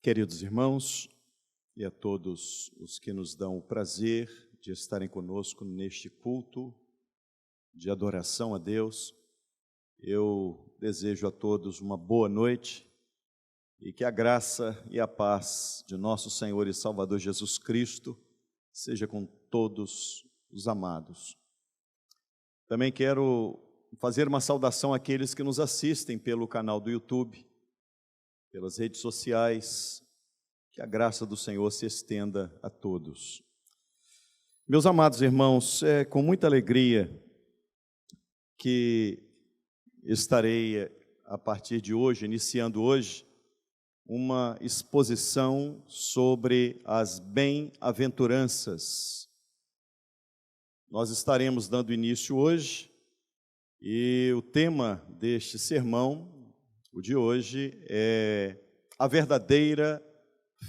Queridos irmãos, e a todos os que nos dão o prazer de estarem conosco neste culto de adoração a Deus, eu desejo a todos uma boa noite e que a graça e a paz de nosso Senhor e Salvador Jesus Cristo seja com todos os amados. Também quero fazer uma saudação àqueles que nos assistem pelo canal do YouTube, pelas redes sociais, que a graça do Senhor se estenda a todos. Meus amados irmãos, é com muita alegria que estarei, a partir de hoje, iniciando hoje, uma exposição sobre as bem-aventuranças. Nós estaremos dando início hoje, e o tema deste sermão, o de hoje, é a verdadeira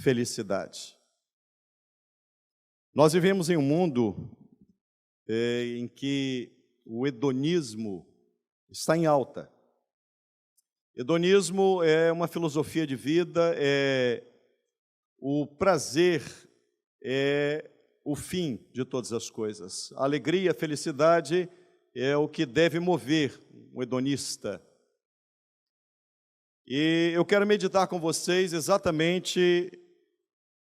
felicidade. Nós vivemos em um mundo em que o hedonismo está em alta. Hedonismo é uma filosofia de vida, o prazer é o fim de todas as coisas. A alegria, a felicidade é o que deve mover um hedonista. E eu quero meditar com vocês exatamente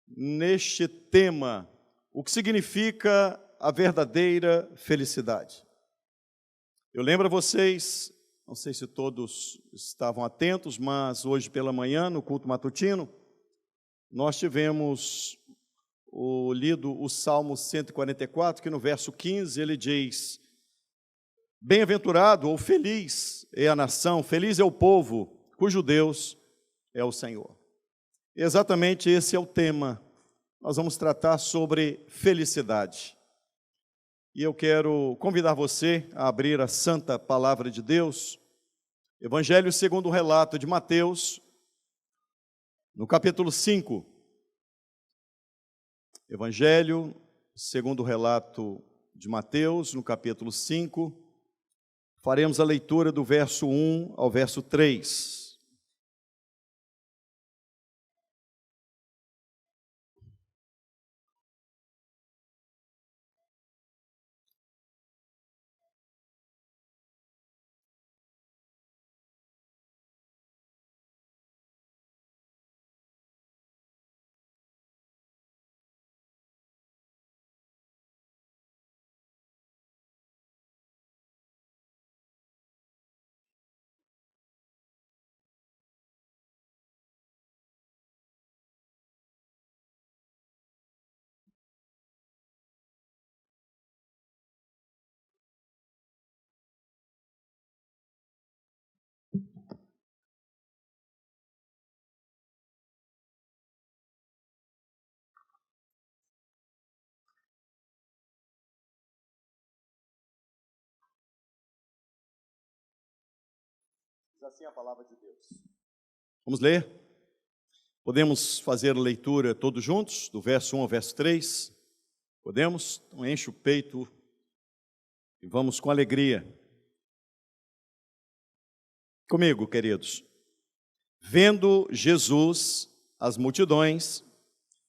neste tema, o que significa a verdadeira felicidade. Eu lembro a vocês, não sei se todos estavam atentos, mas hoje pela manhã, no culto matutino, nós tivemos lido o Salmo 144, que no verso 15 ele diz: bem-aventurado ou feliz é a nação, feliz é o povo, cujo Deus é o Senhor. Exatamente esse é o tema. Nós vamos tratar sobre felicidade. E eu quero convidar você a abrir a santa palavra de Deus, Evangelho segundo o relato de Mateus, no capítulo 5. Evangelho segundo o relato de Mateus, no capítulo 5. Faremos a leitura do verso 1 ao verso 3. Assim a palavra de Deus. Vamos ler? Podemos fazer a leitura todos juntos, do verso 1 ao verso 3? Podemos? Então enche o peito e vamos com alegria. Comigo, queridos. Vendo Jesus as multidões,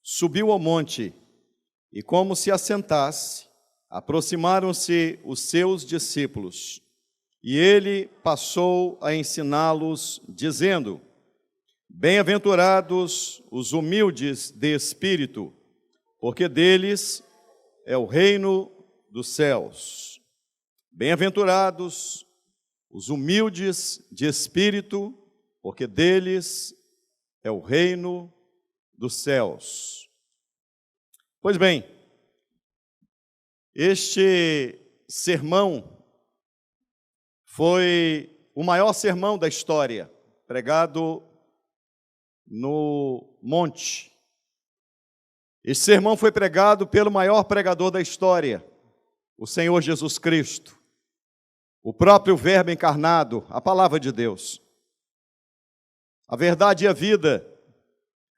subiu ao monte e, como se assentasse, aproximaram-se os seus discípulos. E ele passou a ensiná-los, dizendo: bem-aventurados os humildes de espírito, porque deles é o reino dos céus. Bem-aventurados os humildes de espírito, porque deles é o reino dos céus. Pois bem, este sermão foi o maior sermão da história, pregado no monte. Esse sermão foi pregado pelo maior pregador da história, o Senhor Jesus Cristo, o próprio Verbo encarnado, a palavra de Deus. A verdade e a vida,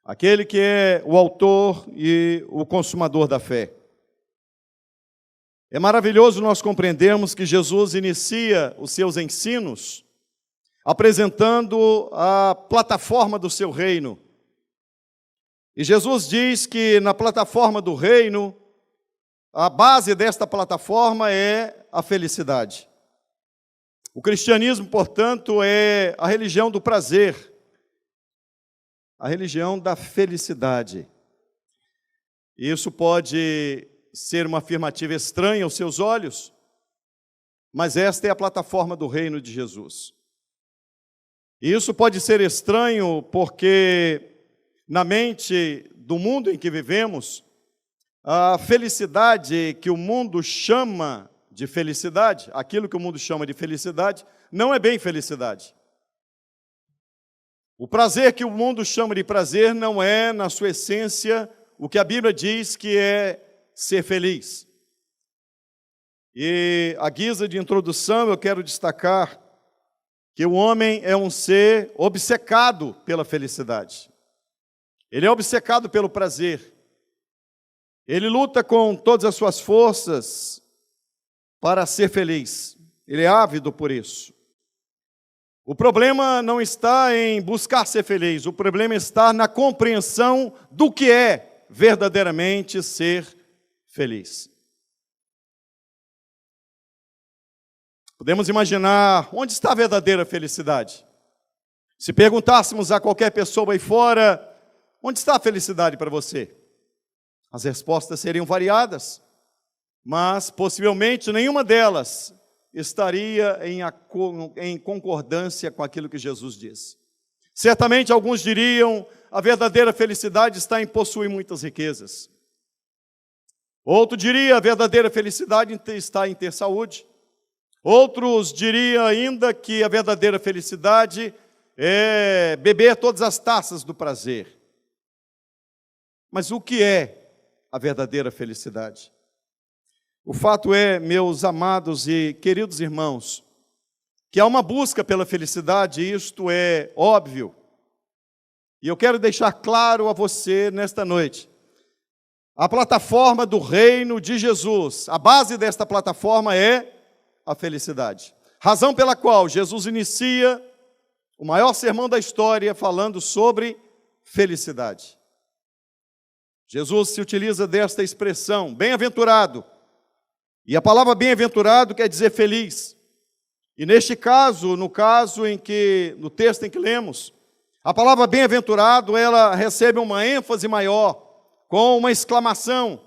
aquele que é o autor e o consumador da fé. É maravilhoso nós compreendermos que Jesus inicia os seus ensinos apresentando a plataforma do seu reino, E Jesus diz que na plataforma do reino, a base desta plataforma é a felicidade. O cristianismo, portanto, é a religião do prazer, a religião da felicidade. Isso pode ser uma afirmativa estranha aos seus olhos, mas esta é a plataforma do reino de Jesus. E isso pode ser estranho porque, na mente do mundo em que vivemos, a felicidade que o mundo chama de felicidade, aquilo que o mundo chama de felicidade, não é bem felicidade. O prazer que o mundo chama de prazer não é, na sua essência, o que a Bíblia diz que é ser feliz. E, à guisa de introdução, eu quero destacar que o homem é um ser obcecado pela felicidade. Ele é obcecado pelo prazer. Ele luta com todas as suas forças para ser feliz. Ele é ávido por isso. O problema não está em buscar ser feliz, o problema está na compreensão do que é verdadeiramente ser feliz. Podemos imaginar onde está a verdadeira felicidade. Se perguntássemos a qualquer pessoa aí fora, onde está a felicidade para você? As respostas seriam variadas, mas possivelmente nenhuma delas estaria em concordância com aquilo que Jesus disse. Certamente alguns diriam, a verdadeira felicidade está em possuir muitas riquezas. Outro diria, a verdadeira felicidade está em ter saúde. Outros diriam ainda que a verdadeira felicidade é beber todas as taças do prazer. Mas o que é a verdadeira felicidade? O fato é, meus amados e queridos irmãos, que há uma busca pela felicidade, isto é óbvio. E eu quero deixar claro a você nesta noite. A plataforma do reino de Jesus, a base desta plataforma é a felicidade. Razão pela qual Jesus inicia o maior sermão da história falando sobre felicidade. Jesus se utiliza desta expressão, bem-aventurado. E a palavra bem-aventurado quer dizer feliz. E neste caso, no texto em que lemos, a palavra bem-aventurado, ela recebe uma ênfase maior, com uma exclamação.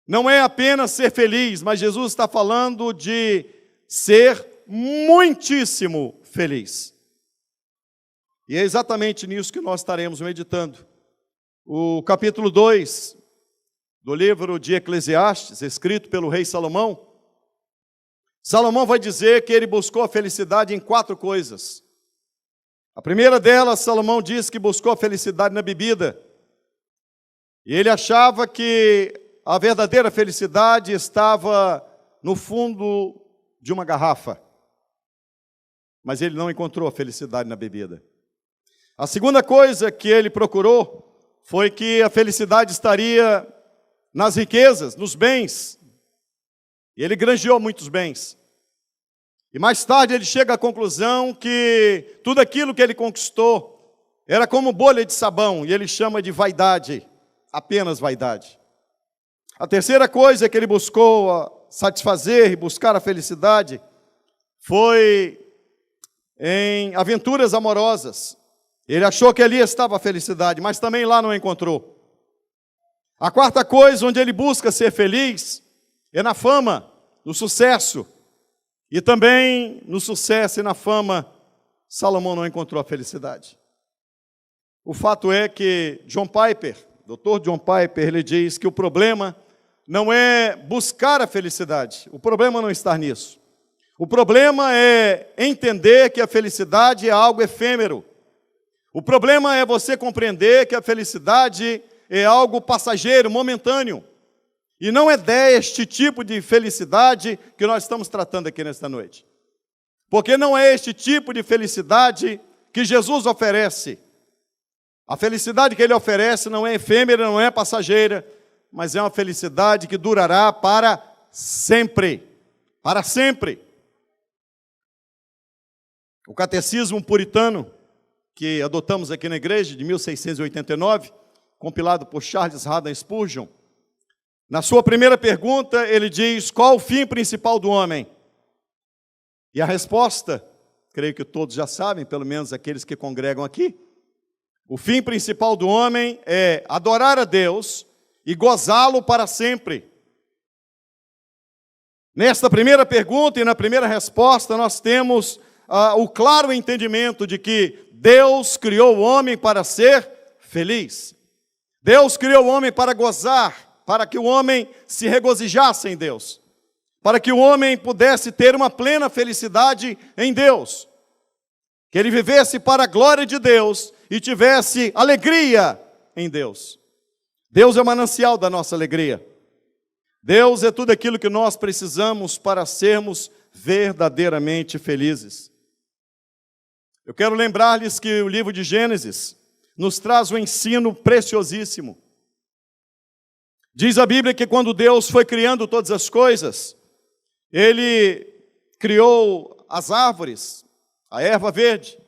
Não é apenas ser feliz, mas Jesus está falando de ser muitíssimo feliz. E é exatamente nisso que nós estaremos meditando. O capítulo 2 do livro de Eclesiastes, escrito pelo rei Salomão, Salomão vai dizer que ele buscou a felicidade em 4 coisas. A primeira delas, Salomão diz que buscou a felicidade na bebida. E ele achava que a verdadeira felicidade estava no fundo de uma garrafa. Mas ele não encontrou a felicidade na bebida. A segunda coisa que ele procurou foi que a felicidade estaria nas riquezas, nos bens. E ele granjeou muitos bens. E mais tarde ele chega à conclusão que tudo aquilo que ele conquistou era como bolha de sabão, e ele chama de vaidade, apenas vaidade. A terceira coisa que ele buscou satisfazer e buscar a felicidade foi em aventuras amorosas. Ele achou que ali estava a felicidade, mas também lá não encontrou. A quarta coisa onde ele busca ser feliz é na fama, no sucesso. E também no sucesso e na fama, Salomão não encontrou a felicidade. O fato é que John Piper, Dr. John Piper, ele diz que o problema não é buscar a felicidade. O problema não está nisso. O problema é entender que a felicidade é algo efêmero. O problema é você compreender que a felicidade é algo passageiro, momentâneo. E não é deste tipo de felicidade que nós estamos tratando aqui nesta noite. Porque não é este tipo de felicidade que Jesus oferece. A felicidade que Ele oferece não é efêmera, não é passageira, mas é uma felicidade que durará para sempre. Para sempre. O catecismo puritano, que adotamos aqui na igreja, de 1689, compilado por Charles Haddon Spurgeon. Na sua primeira pergunta, ele diz: qual o fim principal do homem? E a resposta, creio que todos já sabem, pelo menos aqueles que congregam aqui: o fim principal do homem é adorar a Deus e gozá-lo para sempre. Nesta primeira pergunta e na primeira resposta, nós temos o claro entendimento de que Deus criou o homem para ser feliz. Deus criou o homem para gozar, para que o homem se regozijasse em Deus, para que o homem pudesse ter uma plena felicidade em Deus, que ele vivesse para a glória de Deus e tivesse alegria em Deus. Deus é o manancial da nossa alegria. Deus é tudo aquilo que nós precisamos para sermos verdadeiramente felizes. Eu quero lembrar-lhes que o livro de Gênesis nos traz um ensino preciosíssimo. Diz a Bíblia que quando Deus foi criando todas as coisas, Ele criou as árvores, a erva verde,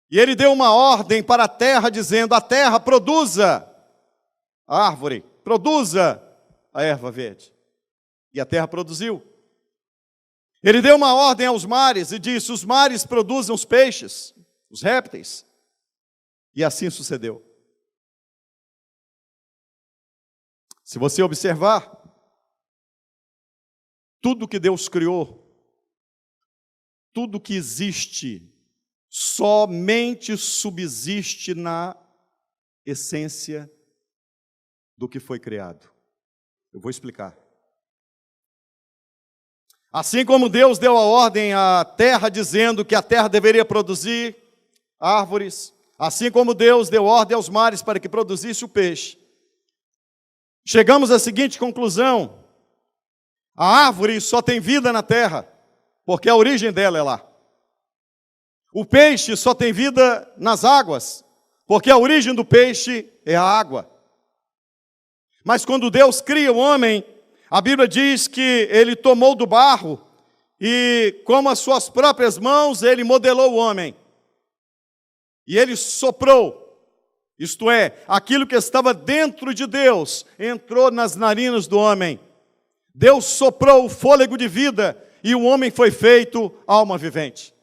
e Ele deu uma ordem para a terra, dizendo: a terra produza a árvore, produza a erva verde. E a terra produziu. Ele deu uma ordem aos mares e disse: os mares produzam os peixes, os répteis. E assim sucedeu. Se você observar, tudo que Deus criou, tudo que existe, somente subsiste na essência do que foi criado. Eu vou explicar. Assim como Deus deu a ordem à terra, dizendo que a terra deveria produzir árvores, assim como Deus deu ordem aos mares para que produzisse o peixe, chegamos à seguinte conclusão: a árvore só tem vida na terra, porque a origem dela é lá. O peixe só tem vida nas águas, porque a origem do peixe é a água. Mas quando Deus cria o homem, a Bíblia diz que Ele tomou do barro e, com as suas próprias mãos, Ele modelou o homem. E Ele soprou, isto é, aquilo que estava dentro de Deus, entrou nas narinas do homem. Deus soprou o fôlego de vida e o homem foi feito alma vivente.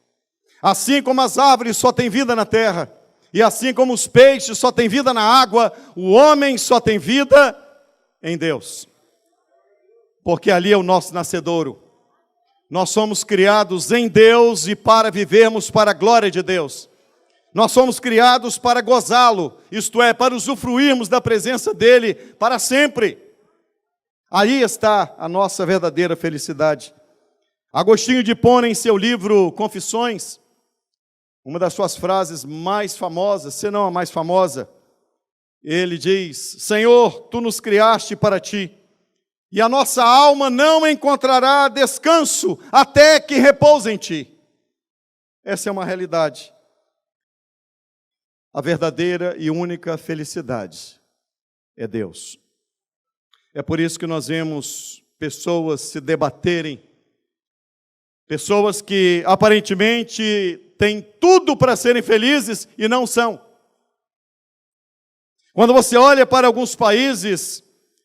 Assim como as árvores só têm vida na terra, e assim como os peixes só têm vida na água, o homem só tem vida em Deus. Porque ali é o nosso nascedouro. Nós somos criados em Deus e para vivermos para a glória de Deus. Nós somos criados para gozá-lo, isto é, para usufruirmos da presença dEle para sempre. Aí está a nossa verdadeira felicidade. Agostinho de Hipona, em seu livro Confissões, uma das suas frases mais famosas, se não a mais famosa, ele diz: Senhor, Tu nos criaste para Ti, e a nossa alma não encontrará descanso até que repouse em Ti. Essa é uma realidade. A verdadeira e única felicidade é Deus. É por isso que nós vemos pessoas se debaterem, pessoas que aparentemente têm tudo para serem felizes e não são. Quando você olha para alguns países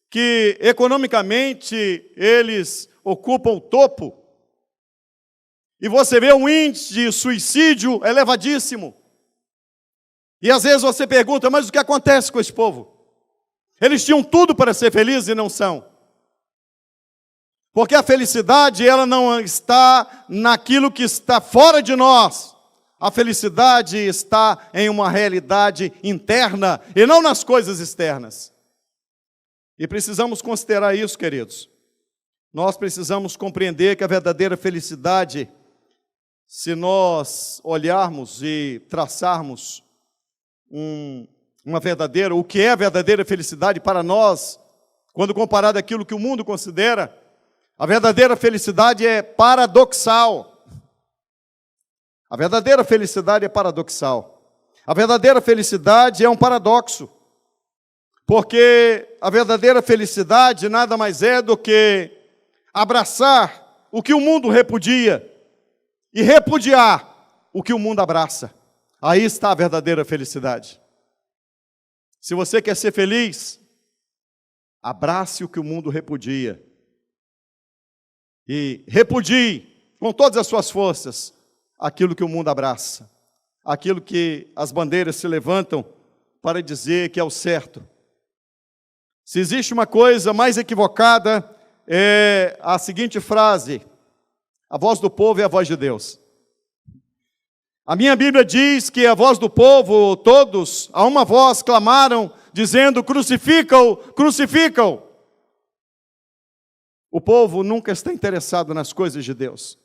que economicamente eles ocupam o topo, e você vê um índice de suicídio elevadíssimo, e às vezes você pergunta: mas o que acontece com esse povo? Eles tinham tudo para ser felizes e não são. Porque a felicidade, ela não está naquilo que está fora de nós. A felicidade está em uma realidade interna e não nas coisas externas. E precisamos considerar isso, queridos. Nós precisamos compreender que a verdadeira felicidade, se nós olharmos e traçarmos o que é a verdadeira felicidade para nós, quando comparado àquilo que o mundo considera, a verdadeira felicidade é paradoxal. A verdadeira felicidade é paradoxal. A verdadeira felicidade é um paradoxo. Porque a verdadeira felicidade nada mais é do que abraçar o que o mundo repudia e repudiar o que o mundo abraça. Aí está a verdadeira felicidade. Se você quer ser feliz, abrace o que o mundo repudia. E repudie com todas as suas forças aquilo que o mundo abraça. Aquilo que as bandeiras se levantam para dizer que é o certo. Se existe uma coisa mais equivocada, é a seguinte frase: a voz do povo é a voz de Deus. A minha Bíblia diz que a voz do povo, todos, a uma voz, clamaram, dizendo: crucifica-o, crucifica-o. O povo nunca está interessado nas coisas de Deus.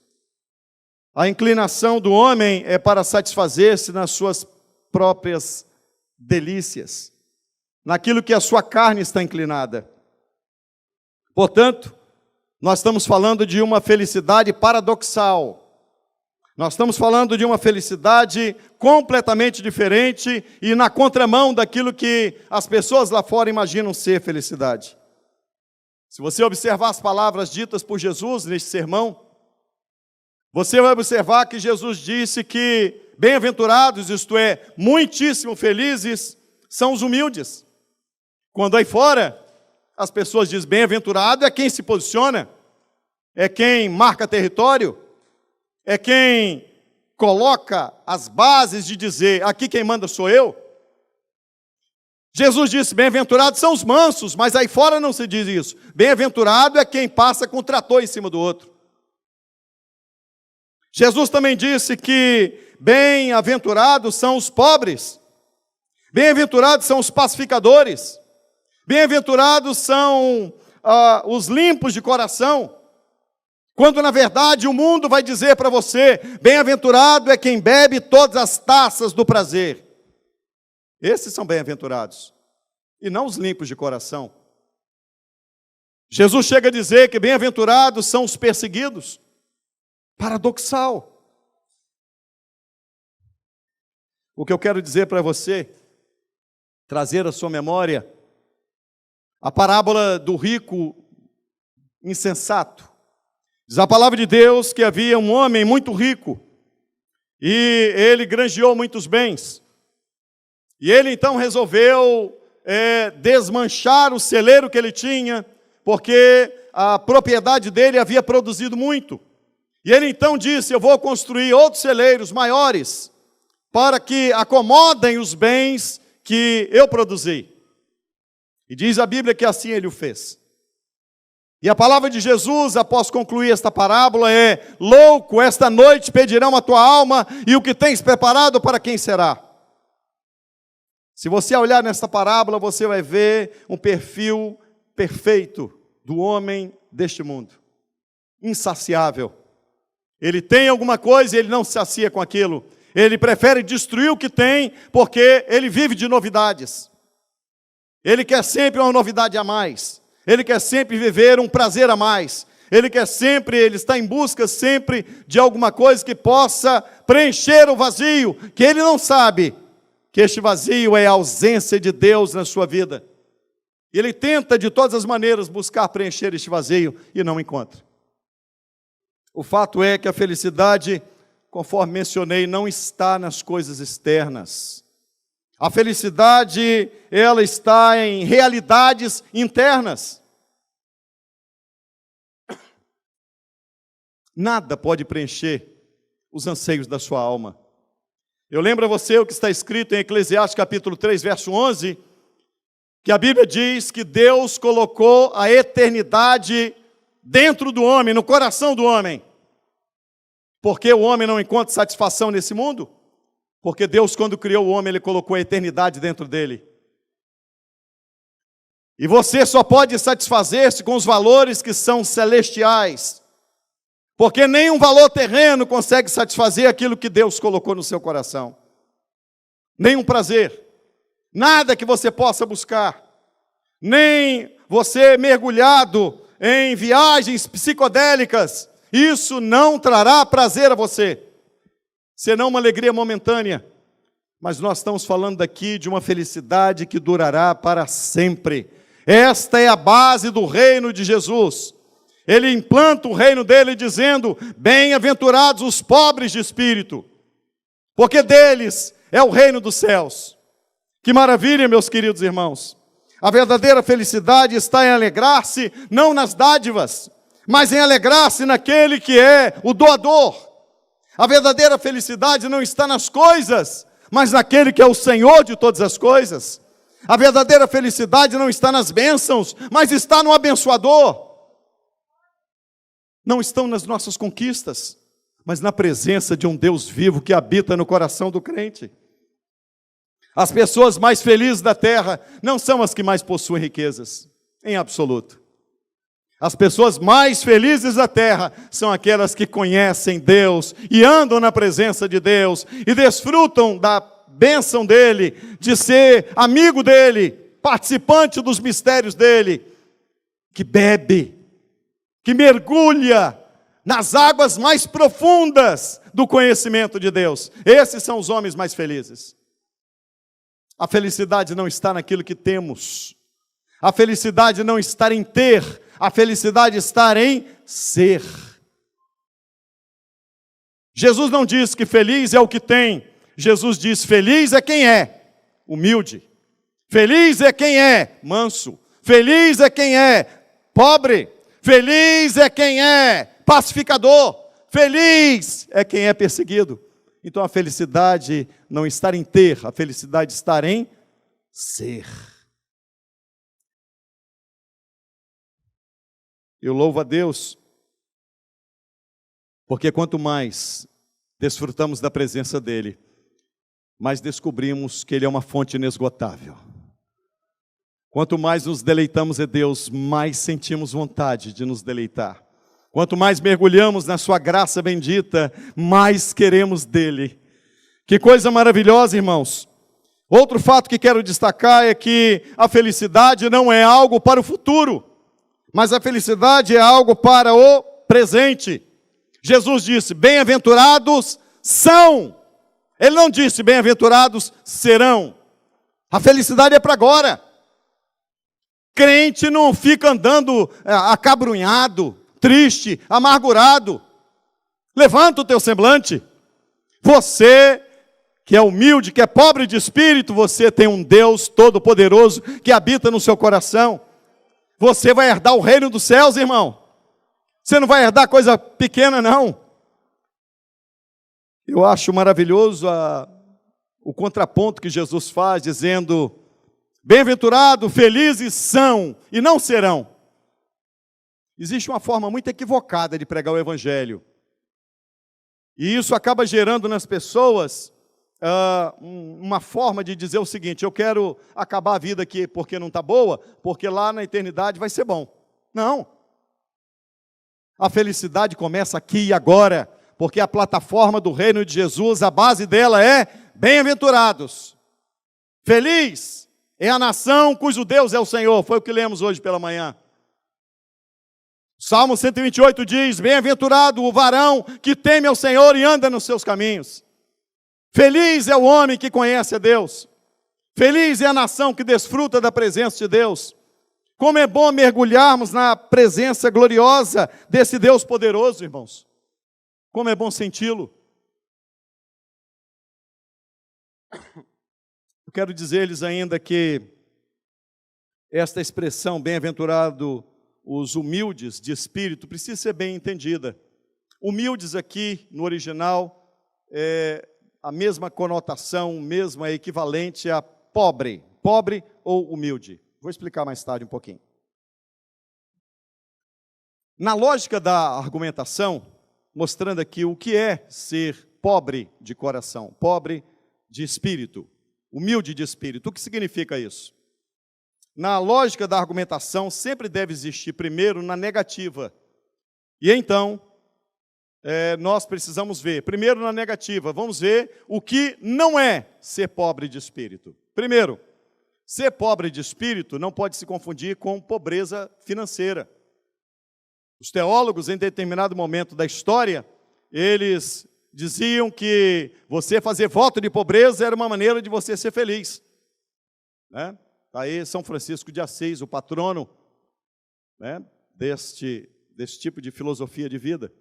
A inclinação do homem é para satisfazer-se nas suas próprias delícias, naquilo que a sua carne está inclinada. Portanto, nós estamos falando de uma felicidade paradoxal. Nós estamos falando de uma felicidade completamente diferente e na contramão daquilo que as pessoas lá fora imaginam ser felicidade. Se você observar as palavras ditas por Jesus neste sermão, você vai observar que Jesus disse que bem-aventurados, isto é, muitíssimo felizes, são os humildes. Quando aí fora, as pessoas dizem: bem-aventurado é quem se posiciona, é quem marca território, é quem coloca as bases de dizer: aqui quem manda sou eu. Jesus disse: bem-aventurados são os mansos, mas aí fora não se diz isso. Bem-aventurado é quem passa com o trator em cima do outro. Jesus também disse que bem-aventurados são os pobres, bem-aventurados são os pacificadores, bem-aventurados são os limpos de coração, quando na verdade o mundo vai dizer para você: bem-aventurado é quem bebe todas as taças do prazer. Esses são bem-aventurados, e não os limpos de coração. Jesus chega a dizer que bem-aventurados são os perseguidos. Paradoxal. O que eu quero dizer para você, trazer à sua memória, a parábola do rico insensato. Diz a palavra de Deus que havia um homem muito rico, e ele granjeou muitos bens. E ele então resolveu desmanchar o celeiro que ele tinha, porque a propriedade dele havia produzido muito. E ele então disse: eu vou construir outros celeiros maiores, para que acomodem os bens que eu produzi. E diz a Bíblia que assim ele o fez. E a palavra de Jesus, após concluir esta parábola, é: louco, esta noite pedirão a tua alma, e o que tens preparado para quem será? Se você olhar nesta parábola, você vai ver um perfil perfeito do homem deste mundo. Insaciável. Ele tem alguma coisa e ele não se sacia com aquilo. Ele prefere destruir o que tem, porque ele vive de novidades. Ele quer sempre uma novidade a mais. Ele quer sempre viver um prazer a mais. Ele está em busca sempre de alguma coisa que possa preencher o vazio, que ele não sabe que este vazio é a ausência de Deus na sua vida. Ele tenta de todas as maneiras buscar preencher este vazio e não encontra. O fato é que a felicidade, conforme mencionei, não está nas coisas externas. A felicidade, ela está em realidades internas. Nada pode preencher os anseios da sua alma. Eu lembro a você o que está escrito em Eclesiastes capítulo 3, verso 11, que a Bíblia diz que Deus colocou a eternidade dentro do homem, no coração do homem. Porque o homem não encontra satisfação nesse mundo? Porque Deus, quando criou o homem, Ele colocou a eternidade dentro dele. E você só pode satisfazer-se com os valores que são celestiais. Porque nenhum valor terreno consegue satisfazer aquilo que Deus colocou no seu coração. Nenhum prazer. Nada que você possa buscar. Nem você mergulhado em viagens psicodélicas. Isso não trará prazer a você. Senão uma alegria momentânea. Mas nós estamos falando aqui de uma felicidade que durará para sempre. Esta é a base do reino de Jesus. Ele implanta o reino dele dizendo: bem-aventurados os pobres de espírito, porque deles é o reino dos céus. Que maravilha, meus queridos irmãos. A verdadeira felicidade está em alegrar-se, não nas dádivas, mas em alegrar-se naquele que é o doador. A verdadeira felicidade não está nas coisas, mas naquele que é o Senhor de todas as coisas. A verdadeira felicidade não está nas bênçãos, mas está no abençoador. Não estão nas nossas conquistas, mas na presença de um Deus vivo que habita no coração do crente. As pessoas mais felizes da terra não são as que mais possuem riquezas, em absoluto. As pessoas mais felizes da terra são aquelas que conhecem Deus e andam na presença de Deus e desfrutam da bênção dele, de ser amigo dele, participante dos mistérios dele, que bebe, que mergulha nas águas mais profundas do conhecimento de Deus. Esses são os homens mais felizes. A felicidade não está naquilo que temos. A felicidade não está em ter. A felicidade está em ser. Jesus não diz que feliz é o que tem. Jesus diz: feliz é quem é humilde. Feliz é quem é manso. Feliz é quem é pobre. Feliz é quem é pacificador. Feliz é quem é perseguido. Então a felicidade não está em ter, a felicidade está em ser. Eu louvo a Deus, porque quanto mais desfrutamos da presença dEle, mais descobrimos que Ele é uma fonte inesgotável. Quanto mais nos deleitamos em Deus, mais sentimos vontade de nos deleitar. Quanto mais mergulhamos na sua graça bendita, mais queremos dele. Que coisa maravilhosa, irmãos. Outro fato que quero destacar é que a felicidade não é algo para o futuro, mas a felicidade é algo para o presente. Jesus disse: bem-aventurados são. Ele não disse: bem-aventurados serão. A felicidade é para agora. Crente não fica andando acabrunhado, triste, amargurado. Levanta o teu semblante. Você que é humilde, que é pobre de espírito, você tem um Deus todo-poderoso que habita no seu coração. Você vai herdar o reino dos céus, irmão. Você não vai herdar coisa pequena, não. Eu acho maravilhoso o contraponto que Jesus faz, dizendo: bem-aventurado, felizes são e não serão. Existe uma forma muito equivocada de pregar o evangelho. E isso acaba gerando nas pessoas uma forma de dizer o seguinte: eu quero acabar a vida aqui porque não está boa, porque lá na eternidade vai ser bom. Não. A felicidade começa aqui e agora, porque a plataforma do reino de Jesus, a base dela é bem-aventurados. Feliz é a nação cujo Deus é o Senhor. Foi o que lemos hoje pela manhã. Salmo 128 diz: bem-aventurado o varão que teme ao Senhor e anda nos seus caminhos. Feliz é o homem que conhece a Deus. Feliz é a nação que desfruta da presença de Deus. Como é bom mergulharmos na presença gloriosa desse Deus poderoso, irmãos. Como é bom senti-lo. Eu quero dizer-lhes ainda que esta expressão, bem-aventurado os humildes de espírito, precisa ser bem entendida. Humildes aqui, no original, é a mesma conotação, mesma equivalente a pobre. Pobre ou humilde. Vou explicar mais tarde um pouquinho. Na lógica da argumentação, mostrando aqui o que é ser pobre de coração, pobre de espírito, humilde de espírito. O que significa isso? Na lógica da argumentação, sempre deve existir primeiro na negativa. E então, nós precisamos ver, primeiro na negativa, vamos ver o que não é ser pobre de espírito. Primeiro, ser pobre de espírito não pode se confundir com pobreza financeira. Os teólogos, em determinado momento da história, eles diziam que você fazer voto de pobreza era uma maneira de você ser feliz. Né? Aí São Francisco de Assis, o patrono, né, deste tipo de filosofia de vida.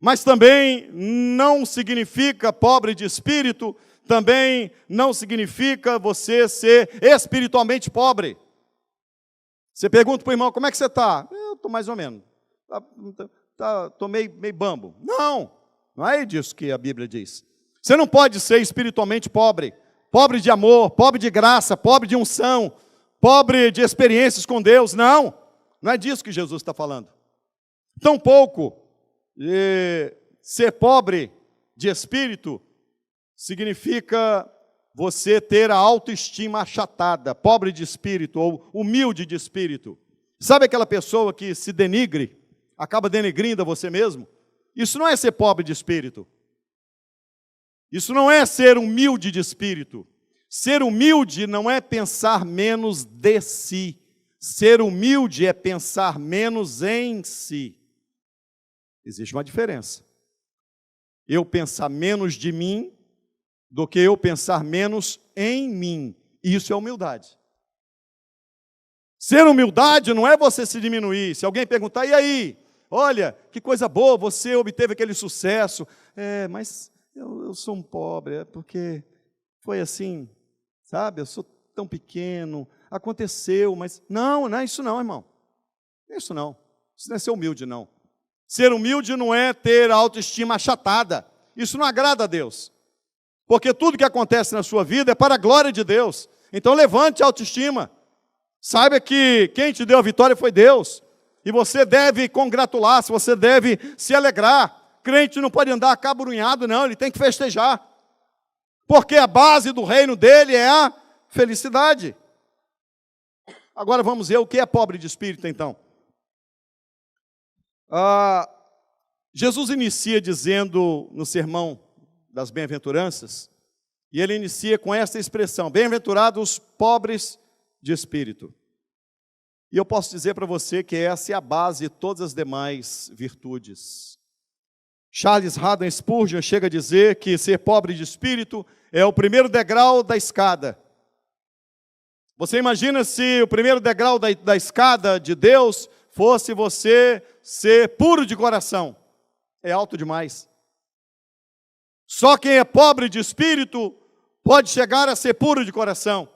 Mas também não significa pobre de espírito também não significa você ser espiritualmente pobre. Você pergunta para o irmão, como é que você está? Eu estou mais ou menos. Estou meio bambo. Não é disso que a Bíblia diz. Você não pode ser espiritualmente pobre. Pobre de amor, pobre de graça, pobre de unção, pobre de experiências com Deus. Não é disso que Jesus está falando. Tampouco ser pobre de espírito significa você ter a autoestima achatada, pobre de espírito ou humilde de espírito. Sabe aquela pessoa que se denigre, acaba denegrindo a você mesmo? Isso não é ser pobre de espírito. Isso não é ser humilde de espírito. Ser humilde não é pensar menos de si. Ser humilde é pensar menos em si. Existe uma diferença. Eu pensar menos de mim do que eu pensar menos em mim. Isso é humildade. Ser humildade não é você se diminuir. Se alguém perguntar, e aí? Olha, que coisa boa, você obteve aquele sucesso. Mas eu sou um pobre, porque foi assim, sabe? Eu sou tão pequeno, aconteceu, mas... Não é isso não, irmão. Isso não é ser humilde, não. Ser humilde não é ter a autoestima achatada. Isso não agrada a Deus. Porque tudo que acontece na sua vida é para a glória de Deus. Então levante a autoestima. Saiba que quem te deu a vitória foi Deus. E você deve congratular-se, você deve se alegrar. Crente não pode andar acabrunhado, não, ele tem que festejar. Porque a base do reino dele é a felicidade. Agora vamos ver o que é pobre de espírito, então. Jesus inicia dizendo no sermão das bem-aventuranças, e ele inicia com essa expressão: bem-aventurados os pobres de espírito. E eu posso dizer para você que essa é a base de todas as demais virtudes. Charles Haddon Spurgeon chega a dizer que ser pobre de espírito é o primeiro degrau da escada. Você imagina se o primeiro degrau da escada de Deus fosse você ser puro de coração. É alto demais. Só quem é pobre de espírito pode chegar a ser puro de coração.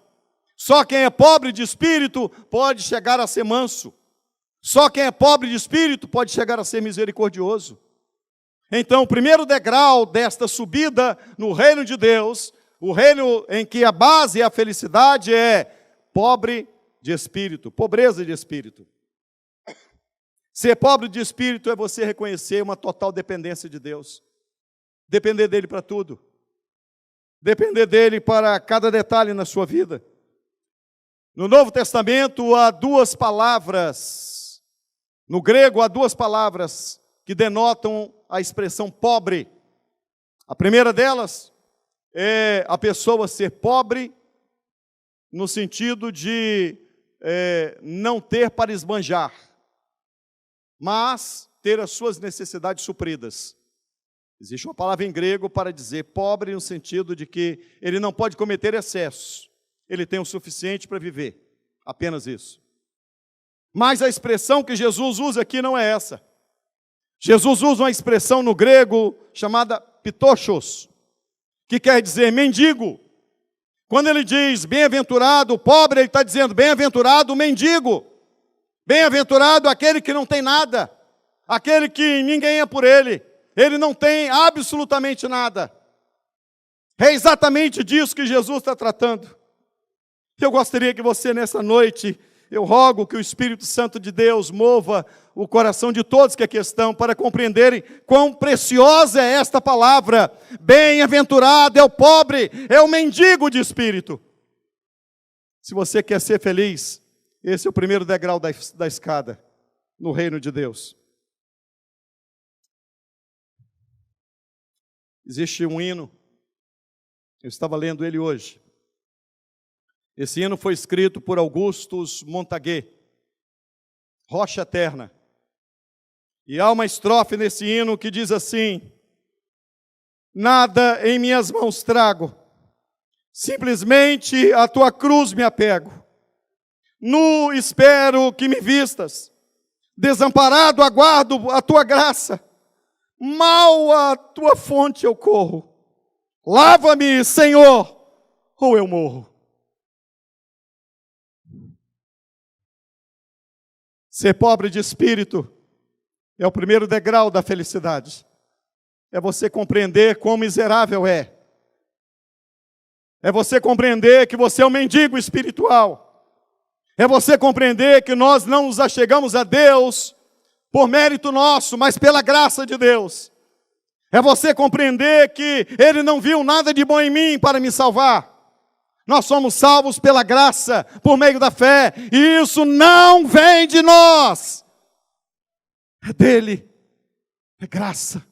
Só quem é pobre de espírito pode chegar a ser manso. Só quem é pobre de espírito pode chegar a ser misericordioso. Então, o primeiro degrau desta subida no reino de Deus, o reino em que a base é a felicidade, é pobre de espírito, pobreza de espírito. Ser pobre de espírito é você reconhecer uma total dependência de Deus. Depender dele para tudo. Depender dele para cada detalhe na sua vida. No Novo Testamento há duas palavras, no grego há duas palavras que denotam a expressão pobre. A primeira delas é a pessoa ser pobre no sentido de não ter para esbanjar, mas ter as suas necessidades supridas. Existe uma palavra em grego para dizer pobre no sentido de que ele não pode cometer excessos. Ele tem o suficiente para viver, apenas isso. Mas a expressão que Jesus usa aqui não é essa. Jesus usa uma expressão no grego chamada pitochos, que quer dizer mendigo. Quando ele diz bem-aventurado o pobre, ele está dizendo bem-aventurado o mendigo. Bem-aventurado aquele que não tem nada, aquele que ninguém é por ele. Ele não tem absolutamente nada. É exatamente disso que Jesus está tratando. Eu gostaria que você, nessa noite, eu rogo que o Espírito Santo de Deus mova o coração de todos que aqui estão para compreenderem quão preciosa é esta palavra. Bem-aventurado é o pobre, é o mendigo de espírito. Se você quer ser feliz, esse é o primeiro degrau da escada no reino de Deus. Existe um hino, eu estava lendo ele hoje. Esse hino foi escrito por Augustus Montague, Rocha Eterna. E há uma estrofe nesse hino que diz assim: nada em minhas mãos trago, simplesmente a tua cruz me apego. Nu espero que me vistas, desamparado aguardo a tua graça. Mal à tua fonte eu corro, Lava-me, Senhor, ou eu morro. Ser pobre de espírito é o primeiro degrau da felicidade. É você compreender quão miserável é. É você compreender que você é um mendigo espiritual. É você compreender que nós não nos achegamos a Deus por mérito nosso, mas pela graça de Deus. É você compreender que Ele não viu nada de bom em mim para me salvar. Nós somos salvos pela graça, por meio da fé, e isso não vem de nós. É dele, é graça,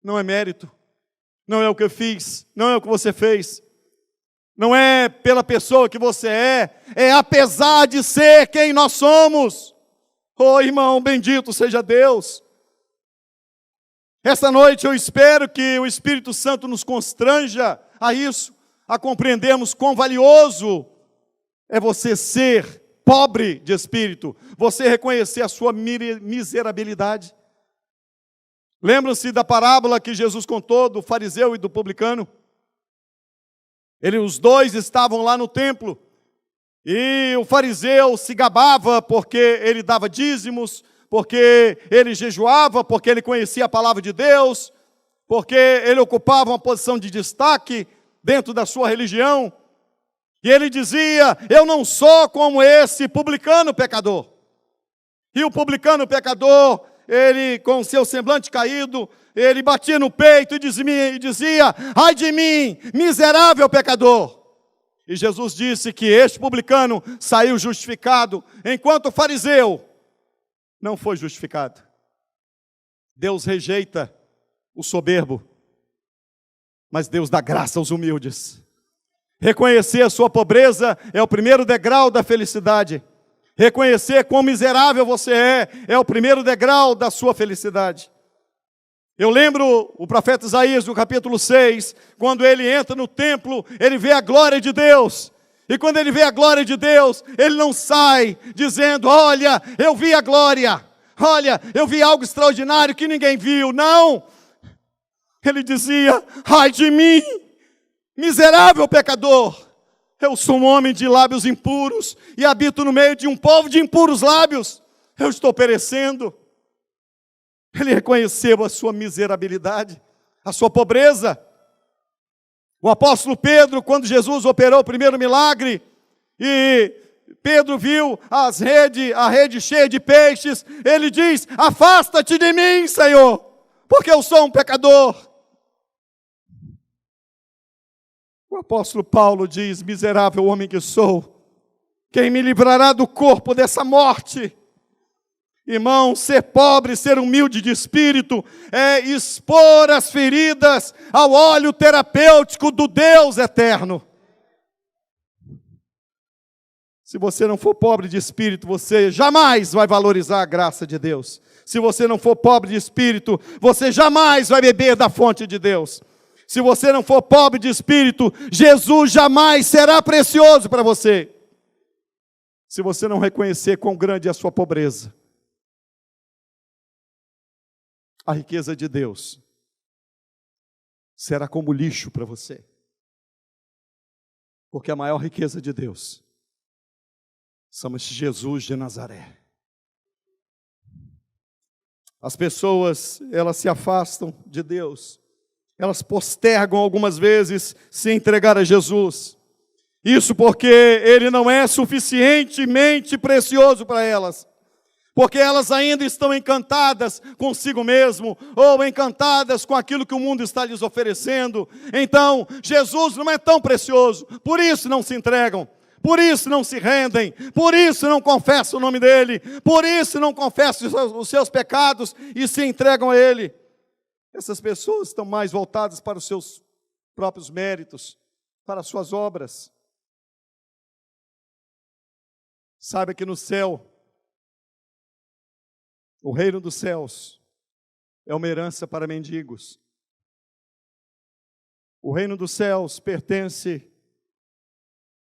não é mérito, não é o que eu fiz, não é o que você fez, não é pela pessoa que você é apesar de ser quem nós somos. Oh, irmão, bendito seja Deus. Esta noite eu espero que o Espírito Santo nos constranja a isso, a compreendermos quão valioso é você ser pobre de espírito, você reconhecer a sua miserabilidade. Lembram-se da parábola que Jesus contou do fariseu e do publicano? Os dois estavam lá no templo, e o fariseu se gabava porque ele dava dízimos, porque ele jejuava, porque ele conhecia a palavra de Deus, porque ele ocupava uma posição de destaque dentro da sua religião. E ele dizia: eu não sou como esse publicano pecador. E o publicano pecador, ele com seu semblante caído, ele batia no peito e dizia: ai de mim, miserável pecador. E Jesus disse que este publicano saiu justificado, enquanto o fariseu não foi justificado. Deus rejeita o soberbo, mas Deus dá graça aos humildes. Reconhecer a sua pobreza é o primeiro degrau da felicidade. Reconhecer quão miserável você é o primeiro degrau da sua felicidade. Eu lembro o profeta Isaías, no capítulo 6, quando ele entra no templo, ele vê a glória de Deus. E quando ele vê a glória de Deus, ele não sai dizendo: olha, eu vi a glória, olha, eu vi algo extraordinário que ninguém viu. Não! Ele dizia: ai de mim, miserável pecador, eu sou um homem de lábios impuros e habito no meio de um povo de impuros lábios, eu estou perecendo. Ele reconheceu a sua miserabilidade, a sua pobreza. O apóstolo Pedro, quando Jesus operou o primeiro milagre, e Pedro viu a rede cheia de peixes, ele diz: afasta-te de mim, Senhor, porque eu sou um pecador. O apóstolo Paulo diz: miserável homem que sou, quem me livrará do corpo dessa morte? Irmão, ser pobre, ser humilde de espírito, é expor as feridas ao óleo terapêutico do Deus eterno. Se você não for pobre de espírito, você jamais vai valorizar a graça de Deus. Se você não for pobre de espírito, você jamais vai beber da fonte de Deus. Se você não for pobre de espírito, Jesus jamais será precioso para você. Se você não reconhecer quão grande é a sua pobreza, a riqueza de Deus será como lixo para você. Porque a maior riqueza de Deus somos Jesus de Nazaré. As pessoas, elas se afastam de Deus. Elas postergam algumas vezes se entregar a Jesus. Isso porque Ele não é suficientemente precioso para elas. Porque elas ainda estão encantadas consigo mesmo, ou encantadas com aquilo que o mundo está lhes oferecendo. Então, Jesus não é tão precioso, por isso não se entregam, por isso não se rendem, por isso não confessam o nome dEle, por isso não confessam os seus pecados e se entregam a Ele. Essas pessoas estão mais voltadas para os seus próprios méritos, para as suas obras. Saiba que no céu, o reino dos céus é uma herança para mendigos. O reino dos céus pertence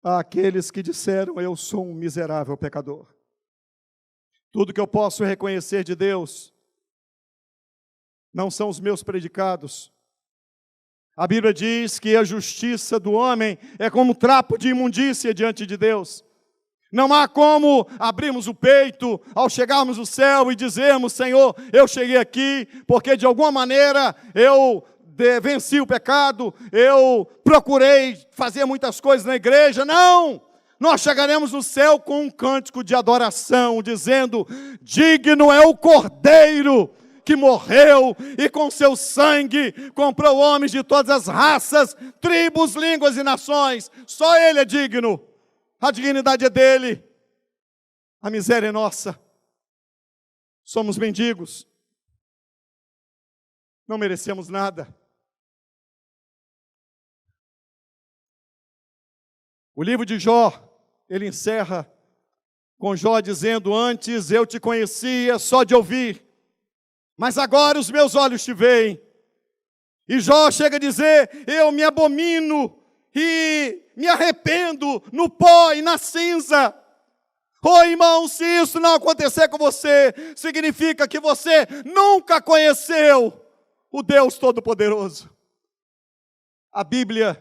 àqueles que disseram: eu sou um miserável pecador. Tudo que eu posso reconhecer de Deus não são os meus predicados, A Bíblia diz que a justiça do homem é como um trapo de imundícia diante de Deus. Não há como abrirmos o peito ao chegarmos no céu e dizermos: Senhor, eu cheguei aqui porque de alguma maneira eu venci o pecado, eu procurei fazer muitas coisas na igreja. Não! Nós chegaremos no céu com um cântico de adoração, dizendo: digno é o Cordeiro que morreu e com seu sangue comprou homens de todas as raças, tribos, línguas e nações. Só Ele é digno. A dignidade é dele. A miséria é nossa. Somos mendigos. Não merecemos nada. O livro de Jó, ele encerra com Jó dizendo: antes eu te conhecia só de ouvir, mas agora os meus olhos te veem. E Jó chega a dizer: eu me abomino e me arrependo no pó e na cinza. Irmão, se isso não acontecer com você, significa que você nunca conheceu o Deus Todo-Poderoso. A Bíblia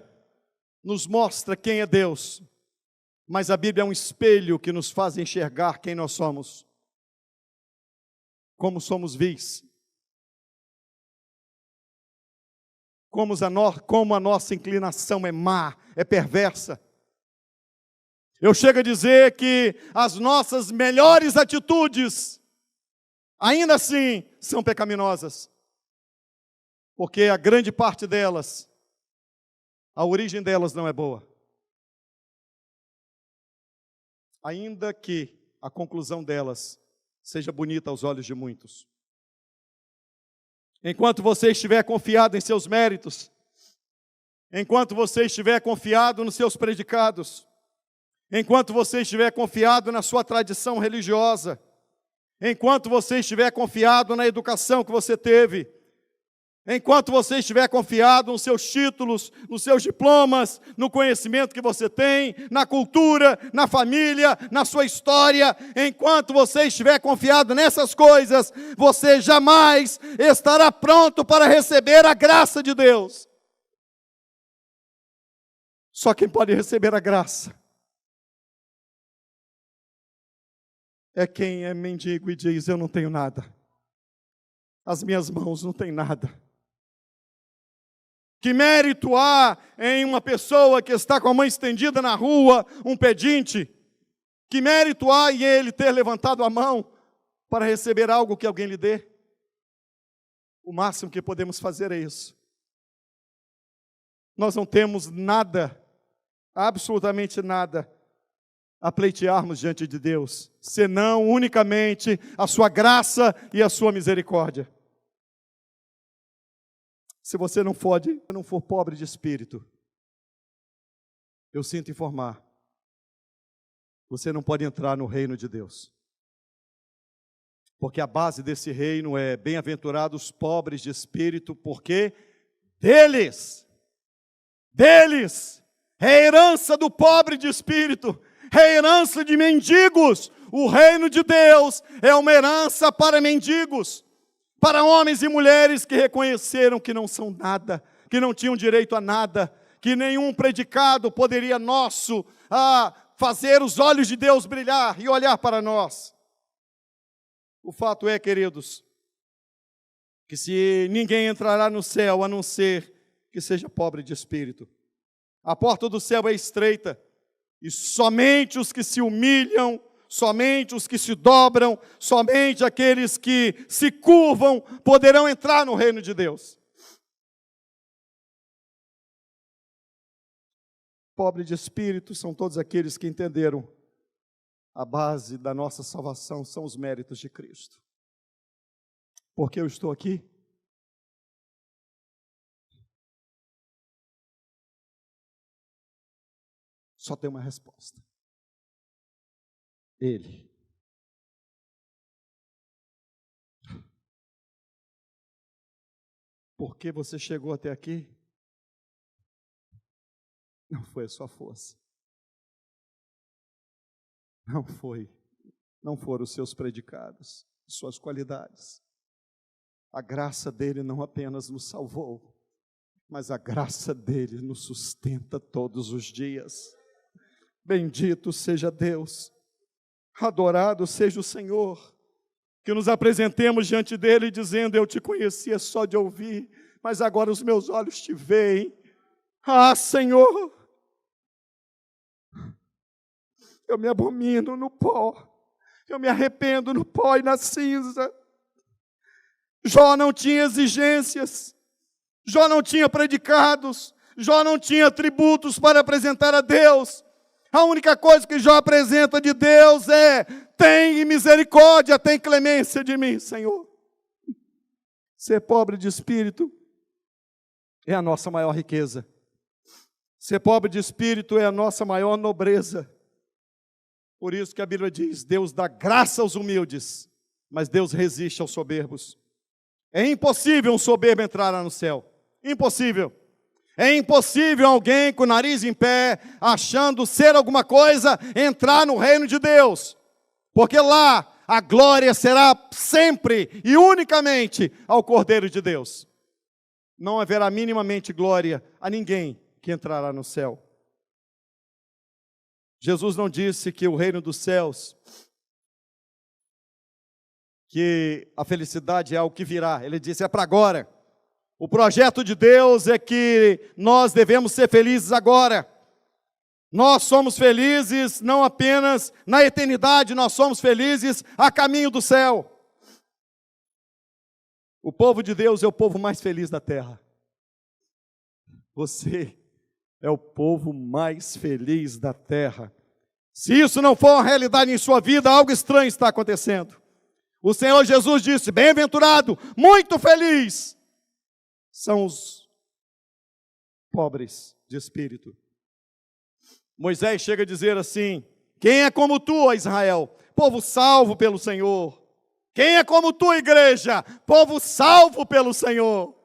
nos mostra quem é Deus, mas a Bíblia é um espelho que nos faz enxergar quem nós somos. Como somos vis. Como a nossa inclinação é má, é perversa. Eu chego a dizer que as nossas melhores atitudes, ainda assim, são pecaminosas. Porque a grande parte delas, a origem delas não é boa. Ainda que a conclusão delas seja bonita aos olhos de muitos. Enquanto você estiver confiado em seus méritos, enquanto você estiver confiado nos seus predicados, enquanto você estiver confiado na sua tradição religiosa, enquanto você estiver confiado na educação que você teve, enquanto você estiver confiado nos seus títulos, nos seus diplomas, no conhecimento que você tem, na cultura, na família, na sua história, enquanto você estiver confiado nessas coisas, você jamais estará pronto para receber a graça de Deus. Só quem pode receber a graça é quem é mendigo e diz: eu não tenho nada. As minhas mãos não têm nada. Que mérito há em uma pessoa que está com a mão estendida na rua, um pedinte? Que mérito há em ele ter levantado a mão para receber algo que alguém lhe dê? O máximo que podemos fazer é isso. Nós não temos nada, absolutamente nada, a pleitearmos diante de Deus, senão unicamente a sua graça e a sua misericórdia. Se você não for pobre de espírito, eu sinto informar, você não pode entrar no reino de Deus. Porque a base desse reino é: bem-aventurados os pobres de espírito, porque deles é a herança do pobre de espírito, é a herança de mendigos. O reino de Deus é uma herança para mendigos, para homens e mulheres que reconheceram que não são nada, que não tinham direito a nada, que nenhum predicado poderia fazer os olhos de Deus brilhar e olhar para nós. O fato é, queridos, que se ninguém entrará no céu a não ser que seja pobre de espírito. A porta do céu é estreita e somente os que se humilham, somente os que se dobram, somente aqueles que se curvam poderão entrar no reino de Deus. Pobre de espírito são todos aqueles que entenderam a base da nossa salvação são os méritos de Cristo. Por que eu estou aqui? Só tem uma resposta. Ele. Por que você chegou até aqui? Não foi a sua força. Não foram os seus predicados, suas qualidades. A graça dele não apenas nos salvou, mas a graça dele nos sustenta todos os dias. Bendito seja Deus, adorado seja o Senhor, que nos apresentemos diante dele dizendo: eu te conhecia só de ouvir, mas agora os meus olhos te veem. Ah, Senhor, eu me abomino no pó, eu me arrependo no pó e na cinza. Jó não tinha exigências, Jó não tinha predicados, Jó não tinha tributos para apresentar a Deus. A única coisa que Jó apresenta de Deus é: tem misericórdia, tem clemência de mim, Senhor. Ser pobre de espírito é a nossa maior riqueza. Ser pobre de espírito é a nossa maior nobreza. Por isso que a Bíblia diz: Deus dá graça aos humildes, mas Deus resiste aos soberbos. É impossível um soberbo entrar no céu. Impossível. É impossível alguém com o nariz em pé, achando ser alguma coisa, entrar no reino de Deus. Porque lá a glória será sempre e unicamente ao Cordeiro de Deus. Não haverá minimamente glória a ninguém que entrará no céu. Jesus não disse que o reino dos céus, que a felicidade é algo que virá. Ele disse: é para agora. O projeto de Deus é que nós devemos ser felizes agora. Nós somos felizes não apenas na eternidade, nós somos felizes a caminho do céu. O povo de Deus é o povo mais feliz da terra. Você é o povo mais feliz da terra. Se isso não for uma realidade em sua vida, algo estranho está acontecendo. O Senhor Jesus disse: bem-aventurado, muito feliz são os pobres de espírito. Moisés chega a dizer assim: quem é como tu, ó Israel? Povo salvo pelo Senhor. Quem é como tu, igreja? Povo salvo pelo Senhor.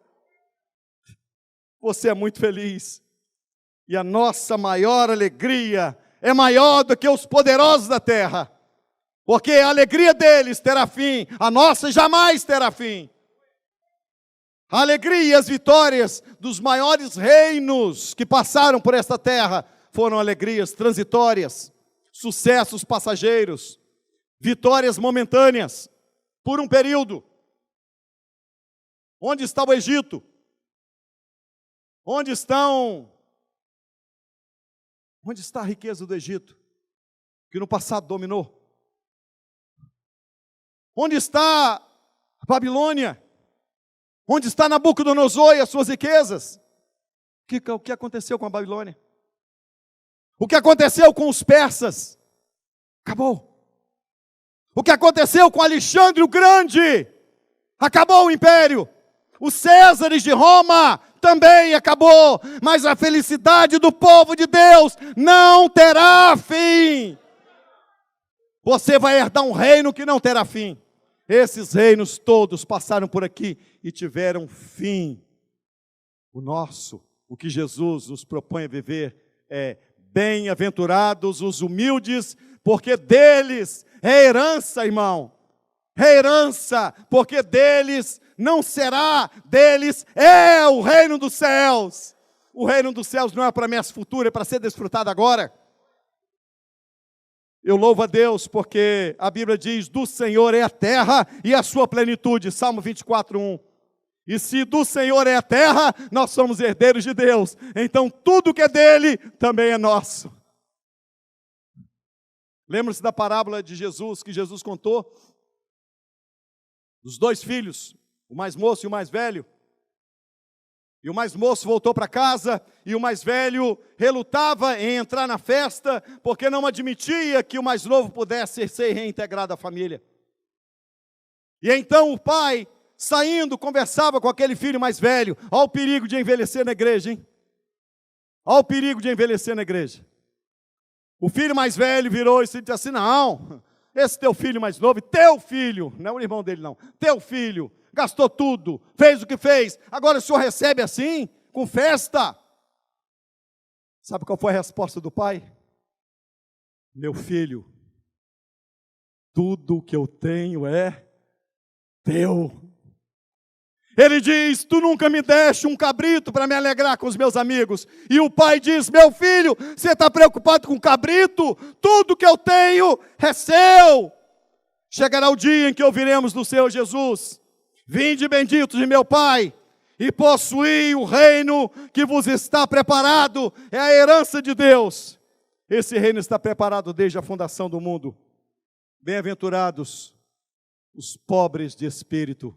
Você é muito feliz. E a nossa maior alegria é maior do que os poderosos da terra. Porque a alegria deles terá fim, a nossa jamais terá fim. A alegria e as vitórias dos maiores reinos que passaram por esta terra foram alegrias transitórias, sucessos passageiros, vitórias momentâneas, por um período. Onde está o Egito? Onde está a riqueza do Egito, que no passado dominou? Onde está a Babilônia? Onde está Nabucodonosor e as suas riquezas? O que aconteceu com a Babilônia? O que aconteceu com os persas? Acabou. O que aconteceu com Alexandre o Grande? Acabou o império. Os Césares de Roma também acabou. Mas a felicidade do povo de Deus não terá fim. Você vai herdar um reino que não terá fim. Esses reinos todos passaram por aqui e tiveram fim. O nosso, o que Jesus nos propõe a viver é: bem-aventurados os humildes, porque deles é herança, irmão. É herança, porque deles não será, deles é o reino dos céus. O reino dos céus não é promessa futura, é para ser desfrutado agora. Eu louvo a Deus porque a Bíblia diz: do Senhor é a terra e a sua plenitude, Salmo 24:1. E se do Senhor é a terra, nós somos herdeiros de Deus. Então tudo que é dele também é nosso. Lembra-se da parábola de Jesus, que Jesus contou? Dos dois filhos, o mais moço e o mais velho. E o mais moço voltou para casa, e o mais velho relutava em entrar na festa, porque não admitia que o mais novo pudesse ser reintegrado à família. E então o pai, saindo, conversava com aquele filho mais velho. Olha o perigo de envelhecer na igreja, hein? Olha o perigo de envelhecer na igreja. O filho mais velho virou e disse assim: não, esse teu filho mais novo, teu filho, não é o irmão dele não, teu filho, gastou tudo, fez o que fez, agora o senhor recebe assim, com festa. Sabe qual foi a resposta do pai? Meu filho, tudo o que eu tenho é teu. Ele diz: tu nunca me deste um cabrito para me alegrar com os meus amigos. E o pai diz: meu filho, você está preocupado com cabrito? Tudo que eu tenho é seu. Chegará o dia em que ouviremos do Senhor Jesus: vinde benditos de meu Pai, e possuí o reino que vos está preparado. É a herança de Deus. Esse reino está preparado desde a fundação do mundo. Bem-aventurados os pobres de espírito,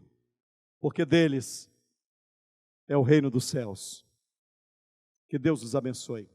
porque deles é o reino dos céus. Que Deus os abençoe.